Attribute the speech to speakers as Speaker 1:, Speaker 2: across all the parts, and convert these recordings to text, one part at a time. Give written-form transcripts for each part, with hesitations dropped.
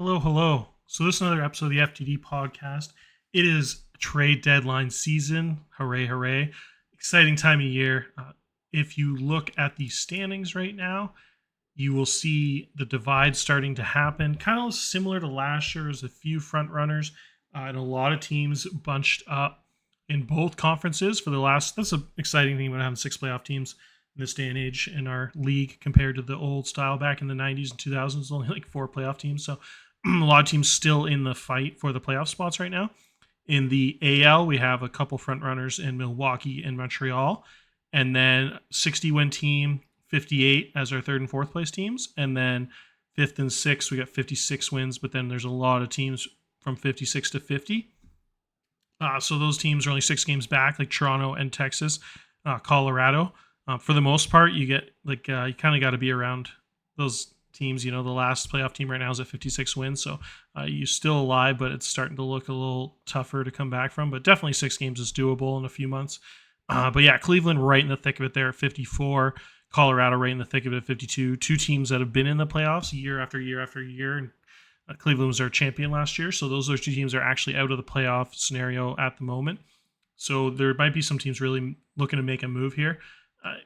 Speaker 1: Hello, hello. So this is another episode of the FTD podcast. It is trade deadline season. Hooray, hooray. Exciting time of year. If you look at the standings right now, you will see the divide starting to happen. Kind of similar to last year. There's a few front runners and a lot of teams bunched up in both conferences for the last. That's an exciting thing about having six playoff teams in this day and age in our league compared to the old style back in the 90s and 2000s. Only like four playoff teams. So a lot of teams still in the fight for the playoff spots right now. In the AL, we have a couple front runners in Milwaukee and Montreal, and then 60-win team, 58 as our third and fourth place teams, and then fifth and sixth we got 56 wins. But then there's a lot of teams from 56 to 50. So those teams are only 6 games back, like Toronto and Texas, Colorado. For the most part, you get you kind of got to be around those teams. The last playoff team right now is at 56 wins, so you're still alive, but it's starting to look a little tougher to come back from. But definitely 6 games is doable in a few months. But yeah, Cleveland right in the thick of it there at 54. Colorado right in the thick of it at 52. Two teams that have been in the playoffs year after year after year, and Cleveland was our champion last year. So those two teams are actually out of the playoff scenario at the moment. So there might be some teams really looking to make a move here.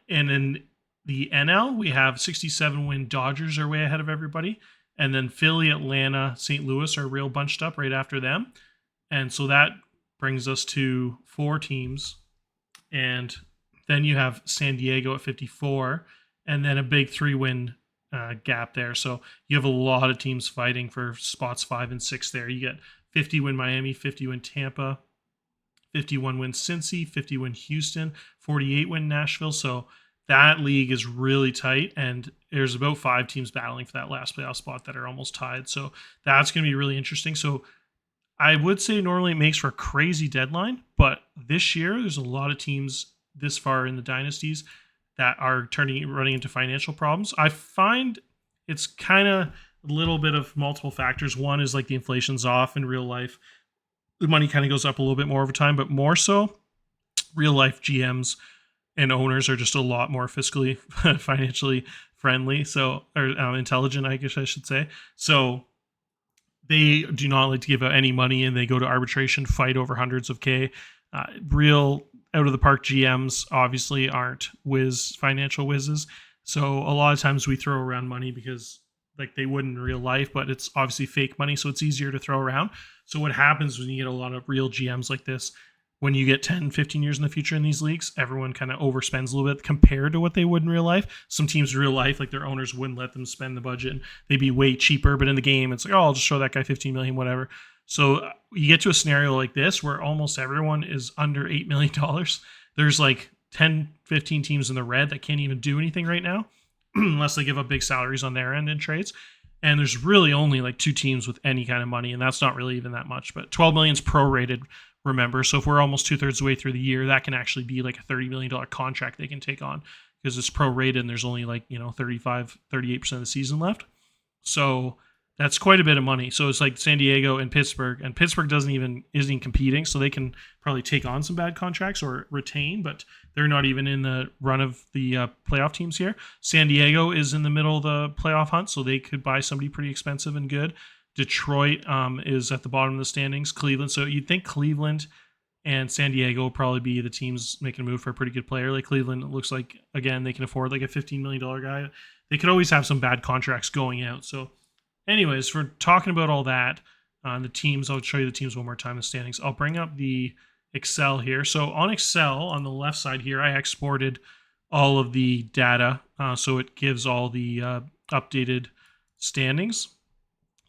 Speaker 1: And in the NL, we have 67-win Dodgers are way ahead of everybody. And then Philly, Atlanta, St. Louis are real bunched up right after them. And so that brings us to 4 teams. And then you have San Diego at 54, and then a big 3-win gap there. So you have a lot of teams fighting for spots 5 and 6 there. You get 50-win Miami, 50-win Tampa, 51-win Cincy, 50-win Houston, 48-win Nashville. So that league is really tight, and there's about 5 teams battling for that last playoff spot that are almost tied. So that's going to be really interesting. So I would say normally it makes for a crazy deadline, but this year there's a lot of teams this far in the dynasties that are running into financial problems. I find it's kind of a little bit of multiple factors. One is like the inflation's off in real life. The money kind of goes up a little bit more over time, but more so real life GMs and owners are just a lot more fiscally, financially friendly. So, or intelligent, I guess I should say. So they do not like to give out any money, and they go to arbitration, fight over hundreds of K. Real out of the park GMs obviously aren't financial whizzes. So a lot of times we throw around money because like they would in real life, but it's obviously fake money, so it's easier to throw around. So what happens when you get a lot of real GMs like this, when you get 10, 15 years in the future in these leagues, everyone kind of overspends a little bit compared to what they would in real life. Some teams in real life, like their owners wouldn't let them spend the budget, and they'd be way cheaper, but in the game, it's like, oh, I'll just show that guy 15 million, whatever. So you get to a scenario like this where almost everyone is under $8 million. There's like 10, 15 teams in the red that can't even do anything right now unless they give up big salaries on their end in trades. And there's really only like 2 teams with any kind of money, and that's not really even that much. But 12 million is prorated, remember. So if we're almost 2/3 of the way through the year, that can actually be like a $30 million contract they can take on because it's prorated and there's only like, 35, 38% of the season left. So that's quite a bit of money. So it's like San Diego and Pittsburgh isn't even competing, so they can probably take on some bad contracts or retain, but they're not even in the run of the playoff teams here. San Diego is in the middle of the playoff hunt, so they could buy somebody pretty expensive and good. Detroit is at the bottom of the standings. Cleveland, so you'd think Cleveland and San Diego will probably be the teams making a move for a pretty good player. Like Cleveland, it looks like, again, they can afford like a $15 million guy. They could always have some bad contracts going out, so anyways, for talking about all that, the teams, I'll show you the teams one more time, the standings. I'll bring up the Excel here. So on Excel, on the left side here, I exported all of the data. So it gives all the updated standings.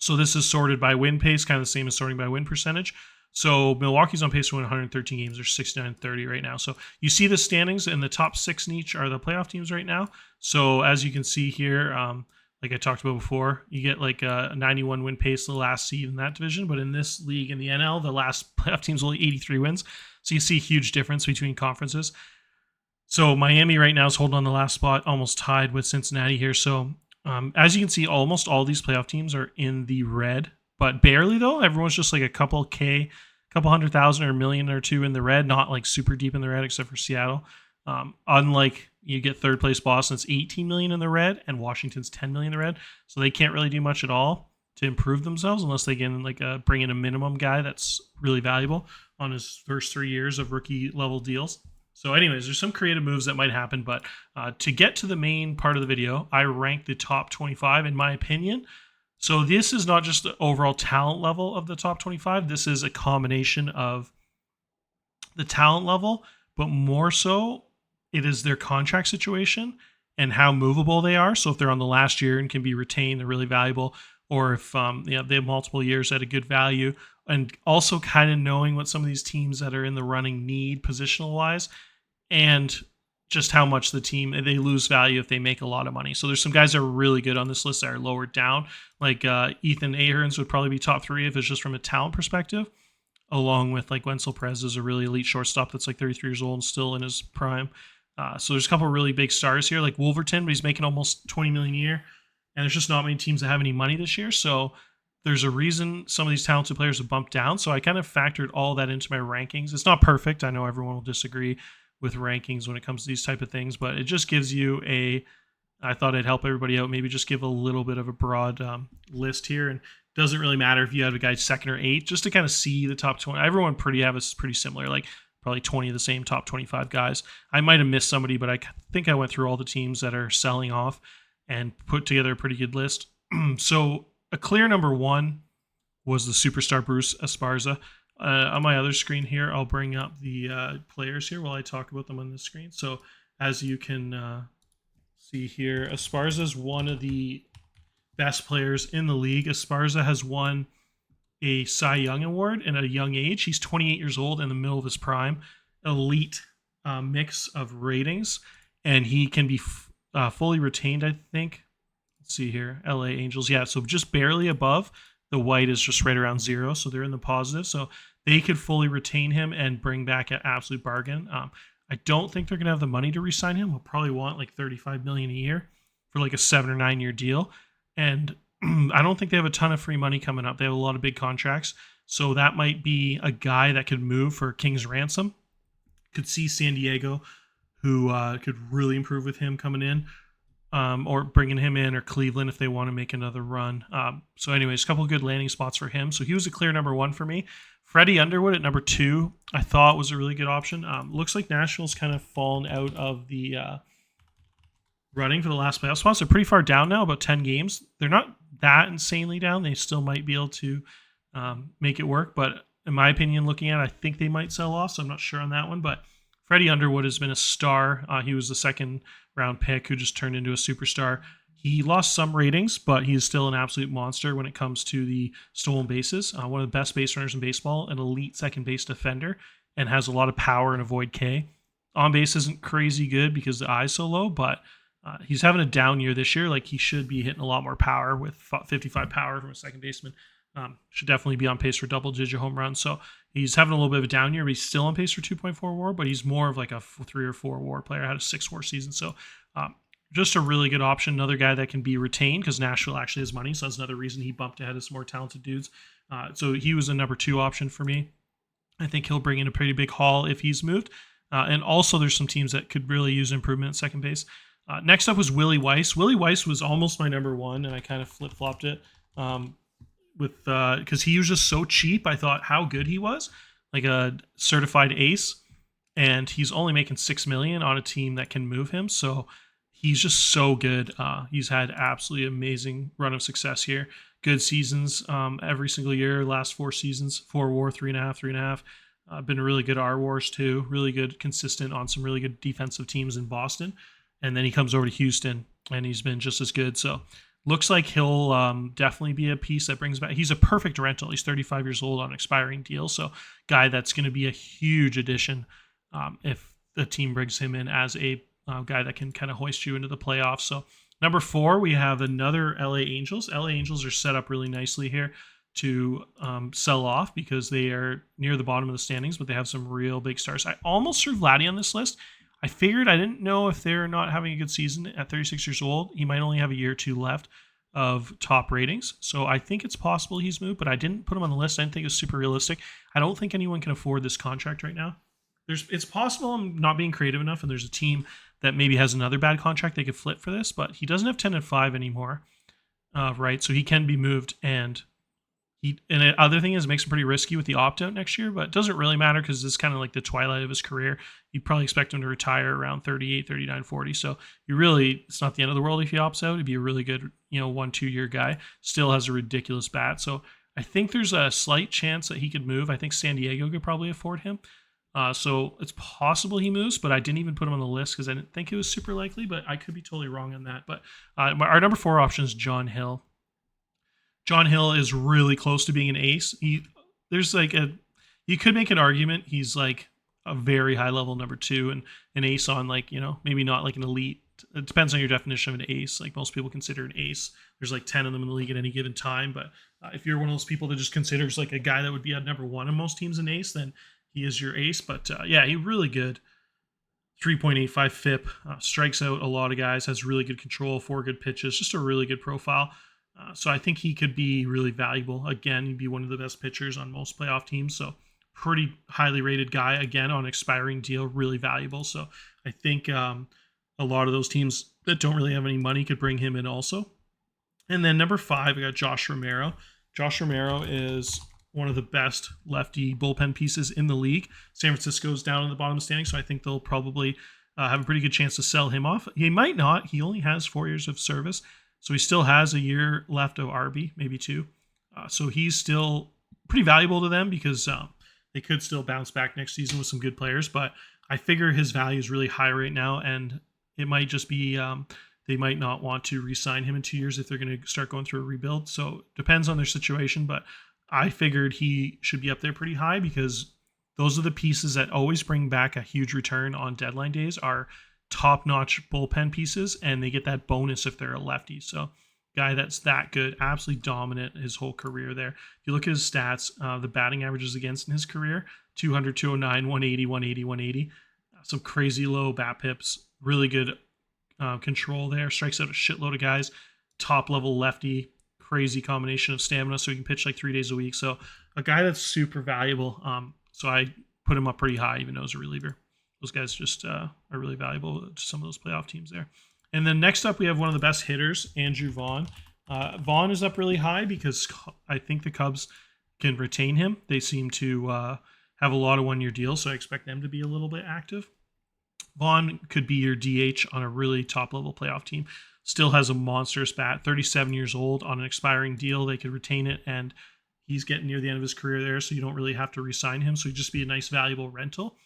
Speaker 1: So this is sorted by win pace, kind of the same as sorting by win percentage. So Milwaukee's on pace to win 113 games. They're 69-30 right now. So you see the standings, and the top 6 in each are the playoff teams right now. So as you can see here, like I talked about before, you get like a 91 win pace, the last seed in that division. But in this league, in the NL, the last playoff team's only 83 wins. So you see a huge difference between conferences. So Miami right now is holding on the last spot, almost tied with Cincinnati here. So as you can see, almost all these playoff teams are in the red, but barely though. Everyone's just like a couple hundred thousand or a million or two in the red, not like super deep in the red except for Seattle. Unlike you get third place Boston, it's 18 million in the red, and Washington's 10 million in the red, so they can't really do much at all. to improve themselves unless they get in bring in a minimum guy that's really valuable on his first 3 years of rookie level deals. So anyways, there's some creative moves that might happen, but to get to the main part of the video, I ranked the top 25 in my opinion. So this is not just the overall talent level of the top 25. This is a combination of the talent level, but more so it is their contract situation and how movable they are. So if they're on the last year and can be retained, they're really valuable. Or if they have multiple years at a good value, and also kind of knowing what some of these teams that are in the running need positional wise, and just how much the team they lose value if they make a lot of money. So there's some guys that are really good on this list that are lowered down, like Ethan Ahrens would probably be top 3 if it's just from a talent perspective, along with like Wenzel Perez is a really elite shortstop that's like 33 years old and still in his prime. So there's a couple of really big stars here, like Wolverton, but he's making almost $20 million a year, and there's just not many teams that have any money this year. So there's a reason some of these talented players have bumped down. So I kind of factored all that into my rankings. It's not perfect. I know everyone will disagree with rankings when it comes to these type of things, but it just gives you I thought I'd help everybody out. Maybe just give a little bit of a broad list here, and it doesn't really matter if you have a guy 2nd or 8th, just to kind of see the top 20. Everyone is pretty similar, like probably 20 of the same top 25 guys. I might have missed somebody, but I think I went through all the teams that are selling off and put together a pretty good list. So a clear number 1 was the superstar Bruce Esparza. On my other screen here, I'll bring up the players here while I talk about them on the screen. So as you can see here, Esparza is one of the best players in the league. Esparza has won a Cy Young Award in a young age. He's 28 years old, in the middle of his prime. Elite mix of ratings, and he can be fully retained, I think. Let's see here, LA Angels. Yeah, so just barely above. The white is just right around 0, so they're in the positive. So they could fully retain him and bring back an absolute bargain. I don't think they're going to have the money to re-sign him. We'll probably want like $35 million a year for like a 7 or 9 year deal. And I don't think they have a ton of free money coming up. They have a lot of big contracts. So that might be a guy that could move for King's ransom. Could see San Diego, who could really improve with him coming in. Or bringing him in, or Cleveland if they want to make another run. So anyways, a couple of good landing spots for him. So he was a clear number 1 for me. Freddie Underwood at number 2, I thought was a really good option. Looks like Nashville's kind of fallen out of the running for the last playoff spots. They're pretty far down now, about 10 games. They're not that insanely down. They still might be able to make it work. But in my opinion, looking at it, I think they might sell off. So I'm not sure on that one. But Freddie Underwood has been a star. He was the 2nd round pick who just turned into a superstar. He lost some ratings, but he is still an absolute monster when it comes to the stolen bases. One of the best base runners in baseball, an elite second base defender, and has a lot of power and avoid K. On base isn't crazy good because the eye's so low, but he's having a down year this year. Like, he should be hitting a lot more power with 55 power from a second baseman. Should definitely be on pace for double-digit home runs. So he's having a little bit of a down year, but he's still on pace for 2.4 WAR, but he's more of like a 3 or 4 WAR player. Had a 6 WAR season. So just a really good option. Another guy that can be retained because Nashville actually has money. So that's another reason he bumped ahead of some more talented dudes. So he was a number 2 option for me. I think he'll bring in a pretty big haul if he's moved. And also there's some teams that could really use improvement at second base. Next up was Willie Weiss. Willie Weiss was almost my number 1, and I kind of flip-flopped it. Because he was just so cheap. I thought how good he was, like a certified ace, and he's only making $6 million on a team that can move him. So he's just so good. He's had absolutely amazing run of success here. Good seasons every single year. Last 4 seasons, 4 WAR, 3.5, 3.5. Been a really good R WARs too. Really good, consistent on some really good defensive teams in Boston. And then he comes over to Houston, and he's been just as good. So looks like he'll definitely be a piece that brings back. He's a perfect rental. He's 35 years old on an expiring deal. So guy that's going to be a huge addition if the team brings him in as a guy that can kind of hoist you into the playoffs. So number 4, we have another LA Angels. LA Angels are set up really nicely here to sell off because they are near the bottom of the standings, but they have some real big stars. I almost threw Vladdy on this list. I figured I didn't know if they're not having a good season at 36 years old. He might only have a year or 2 left of top ratings. So I think it's possible he's moved, but I didn't put him on the list. I didn't think it was super realistic. I don't think anyone can afford this contract right now. It's possible I'm not being creative enough, and there's a team that maybe has another bad contract they could flip for this, but he doesn't have 10 and 5 anymore. right? So he can be moved, and the other thing is, it makes him pretty risky with the opt-out next year, but it doesn't really matter because this is kind of like the twilight of his career. You'd probably expect him to retire around 38, 39, 40. So it's not the end of the world if he opts out. He'd be a really good, 1-2 year guy. Still has a ridiculous bat. So I think there's a slight chance that he could move. I think San Diego could probably afford him. So it's possible he moves, but I didn't even put him on the list because I didn't think it was super likely, but I could be totally wrong on that. But our number 4 option is John Hill. John Hill is really close to being an ace. You could make an argument he's like a very high level number 2 and an ace on maybe not like an elite. It depends on your definition of an ace. Like most people consider an ace. There's like 10 of them in the league at any given time. But if you're one of those people that just considers like a guy that would be at number 1 in most teams an ace, then he is your ace. But he's really good. 3.85 FIP, strikes out a lot of guys, has really good control, 4 good pitches, just a really good profile. So I think he could be really valuable. Again, he'd be one of the best pitchers on most playoff teams. So pretty highly rated guy, again, on expiring deal, really valuable. So I think a lot of those teams that don't really have any money could bring him in also. And then number 5, we got Josh Romero. Josh Romero is one of the best lefty bullpen pieces in the league. San Francisco's down in the bottom of the standing, so I think they'll probably have a pretty good chance to sell him off. He might not. He only has 4 years of service. So he still has a year left of RB, maybe 2. So he's still pretty valuable to them because they could still bounce back next season with some good players. But I figure his value is really high right now, and it might just be they might not want to re-sign him in 2 years if they're going to start going through a rebuild. So it depends on their situation, but I figured he should be up there pretty high because those are the pieces that always bring back a huge return on deadline days are top-notch bullpen pieces, and they get that bonus if they're a lefty. So guy that's that good, absolutely dominant his whole career there. If you look at his stats, the batting averages against in his career, 200, 209, 180, 180, 180. Some crazy low bat pips, really good control there, strikes out a shitload of guys, top-level lefty, crazy combination of stamina, so he can pitch like 3 days a week. So a guy that's super valuable. So I put him up pretty high, even though as a reliever. Those guys just are really valuable to some of those playoff teams there. And then next up, we have one of the best hitters, Andrew Vaughn. Vaughn is up really high because I think the Cubs can retain him. They seem to have a lot of one-year deals, so I expect them to be a little bit active. Vaughn could be your DH on a really top-level playoff team. Still has a monstrous bat, 37 years old on an expiring deal. They could retain it, and he's getting near the end of his career there, so you don't really have to re-sign him. So he'd just be a nice, valuable rental.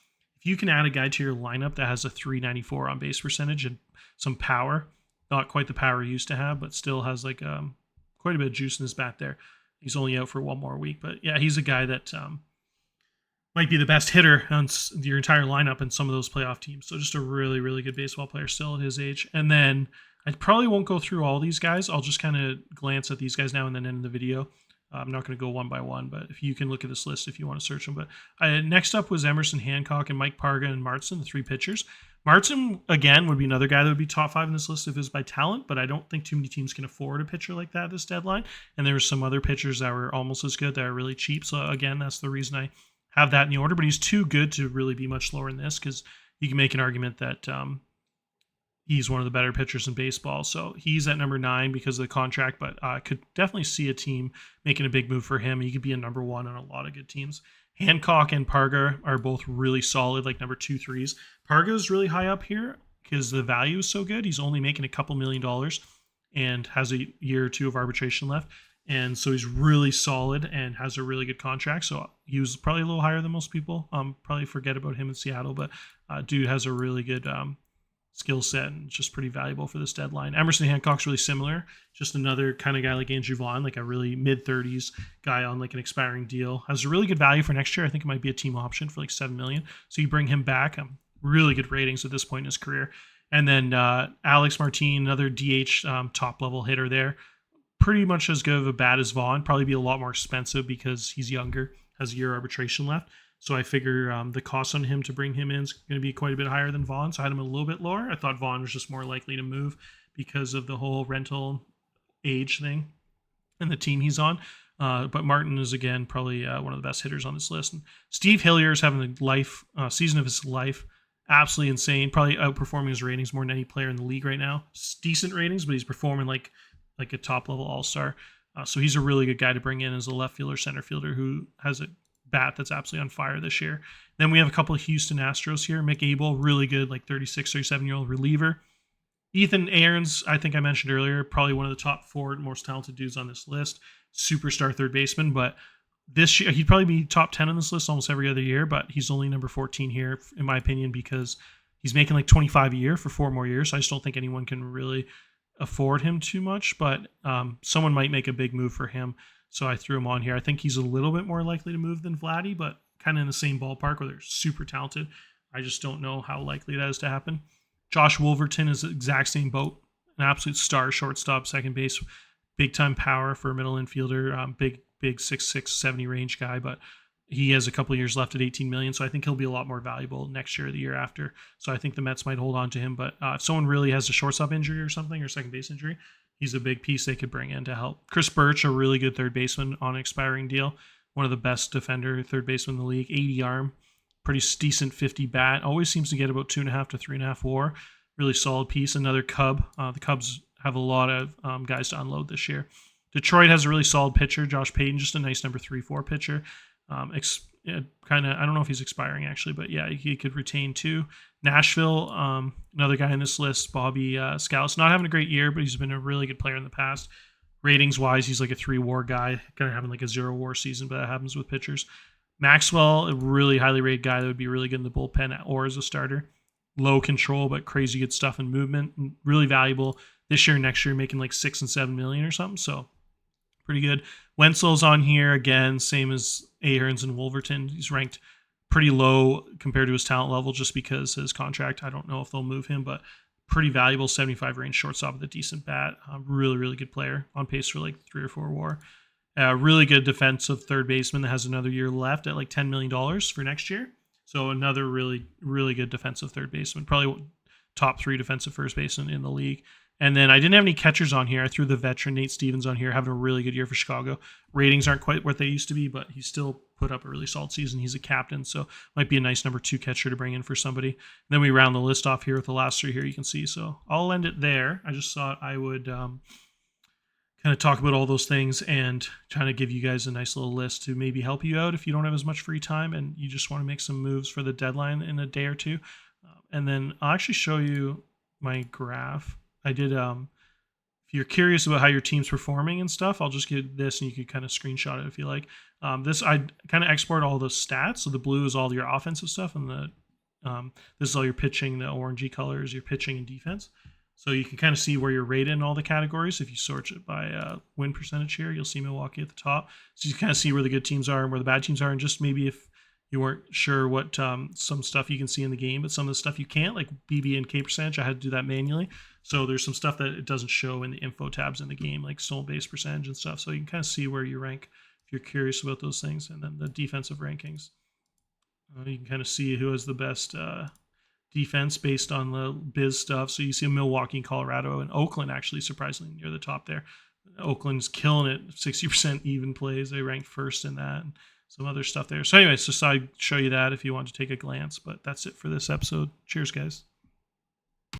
Speaker 1: If you can add a guy to your lineup that has a 394 on base percentage and some power, not quite the power he used to have, but still has like quite a bit of juice in his bat there. He's only out for 1 more week, but yeah, he's a guy that might be the best hitter on your entire lineup in some of those playoff teams. So just a really, really good baseball player still at his age. And then I probably won't go through all these guys. I'll just kind of glance at these guys now and then end the video. I'm not going to go one by one, but if you can look at this list if you want to search them. But next up was Emerson Hancock and Mike Parga and Martin, the 3 pitchers. Martin, again, would be another guy that would be top 5 in this list if it was by talent, but I don't think too many teams can afford a pitcher like that this deadline. And there were some other pitchers that were almost as good that are really cheap. So again, that's the reason I have that in the order, but he's too good to really be much lower than this because you can make an argument that he's one of the better pitchers in baseball. So he's at number 9 because of the contract, but I could definitely see a team making a big move for him. He could be a number 1 on a lot of good teams. Hancock and Parga are both really solid, like number 2, 3s. Parga is really high up here because the value is so good. He's only making a couple $1 million and has a year or 2 of arbitration left. And so he's really solid and has a really good contract. So he was probably a little higher than most people. Probably forget about him in Seattle, but dude has a really good skill set and just pretty valuable for this deadline. Emerson Hancock's really similar, just another kind of guy like Andrew Vaughn, like a really mid-30s guy on like an expiring deal. Has a really good value for next year. I think it might be a team option for like $7 million. So you bring him back. Really good ratings at this point in his career. And then Alex Martin, another DH top-level hitter there. Pretty much as good of a bat as Vaughn. Probably be a lot more expensive because he's younger, has a year arbitration left. So I figure the cost on him to bring him in is going to be quite a bit higher than Vaughn. So I had him a little bit lower. I thought Vaughn was just more likely to move because of the whole rental age thing and the team he's on. But Martin is, again, probably one of the best hitters on this list. And Steve Hillier is having the season of his life. Absolutely insane. Probably outperforming his ratings more than any player in the league right now. Decent ratings, but he's performing like like a top level all-star. So he's a really good guy to bring in as a left fielder, center fielder who has a bat that's absolutely on fire this year. Then we have a couple of Houston Astros here. Mick Abel, really good, like 36, 37-year-old reliever. Ethan Aarons, I think I mentioned earlier, probably one of the top 4 most talented dudes on this list. Superstar third baseman, but this year he'd probably be top 10 on this list almost every other year, but he's only number 14 here, in my opinion, because he's making like 25 a year for 4 more years. So I just don't think anyone can really afford him too much, but someone might make a big move for him. So I threw him on here. I think he's a little bit more likely to move than Vladdy, but kind of in the same ballpark where they're super talented. I just don't know how likely that is to happen. Josh Wolverton is the exact same boat. An absolute star shortstop, second base, big time power for a middle infielder, big 6'6", 70 range guy, but he has a couple of years left at $18 million, so I think he'll be a lot more valuable next year or the year after. So I think the Mets might hold on to him, but if someone really has a shortstop injury or something, or second base injury, he's a big piece they could bring in to help. Chris Birch, a really good third baseman on an expiring deal, one of the best defender third baseman in the league, 80 arm, pretty decent 50 bat, always seems to get about 2.5 to 3.5 WAR. Really solid piece. Another Cub. The Cubs have a lot of guys to unload this year. Detroit has a really solid pitcher, Josh Payton, just a nice number 3-4 pitcher. Kind of, I don't know if he's expiring actually, but yeah, he could retain too. Nashville, another guy on this list, Bobby Scalise, not having a great year, but he's been a really good player in the past. Ratings wise, he's like a 3 WAR guy, kind of having like a 0 WAR season, but that happens with pitchers. Maxwell, a really highly rated guy that would be really good in the bullpen or as a starter. Low control, but crazy good stuff in movement. Really valuable this year and next year, making like 6 and 7 million or something. So pretty good. Wenzel's on here again, same as Aarons and Wolverton. He's ranked pretty low compared to his talent level just because his contract. I don't know if they'll move him, but pretty valuable 75 range shortstop with a decent bat. Really good player on pace for like 3 or 4 WAR. Really good defensive third baseman that has another year left at like $10 million for next year. So another really good defensive third baseman, probably top 3 defensive first baseman in the league. And then I didn't have any catchers on here. I threw the veteran Nate Stevens on here, having a really good year for Chicago. Ratings aren't quite what they used to be, but he still put up a really solid season. He's a captain, so might be a nice number 2 catcher to bring in for somebody. And then we round the list off here with the last 3 here you can see. So I'll end it there. I just thought I would kind of talk about all those things and trying to give you guys a nice little list to maybe help you out if you don't have as much free time and you just want to make some moves for the deadline in a day or two. And then I'll actually show you my graph. I did, if you're curious about how your team's performing and stuff, I'll just get this and you could kind of screenshot it if you like. This, I kind of export all the stats. So the blue is all your offensive stuff and the this is all your pitching, the orangey color is your pitching and defense. So you can kind of see where you're rated in all the categories. If you sort it by win percentage here, you'll see Milwaukee at the top. So you kind of see where the good teams are and where the bad teams are. And just maybe if you weren't sure what some stuff you can see in the game, but some of the stuff you can't, like BB and K percentage, I had to do that manually. So there's some stuff that it doesn't show in the info tabs in the game, like stolen base percentage and stuff. So you can kind of see where you rank if you're curious about those things. And then the defensive rankings. You can kind of see who has the best defense based on the biz stuff. So you see Milwaukee, Colorado, and Oakland actually surprisingly near the top there. Oakland's killing it, 60% even plays. They ranked first in that. And some other stuff there. So anyways, just I'd show you that if you want to take a glance. But that's it for this episode. Cheers, guys.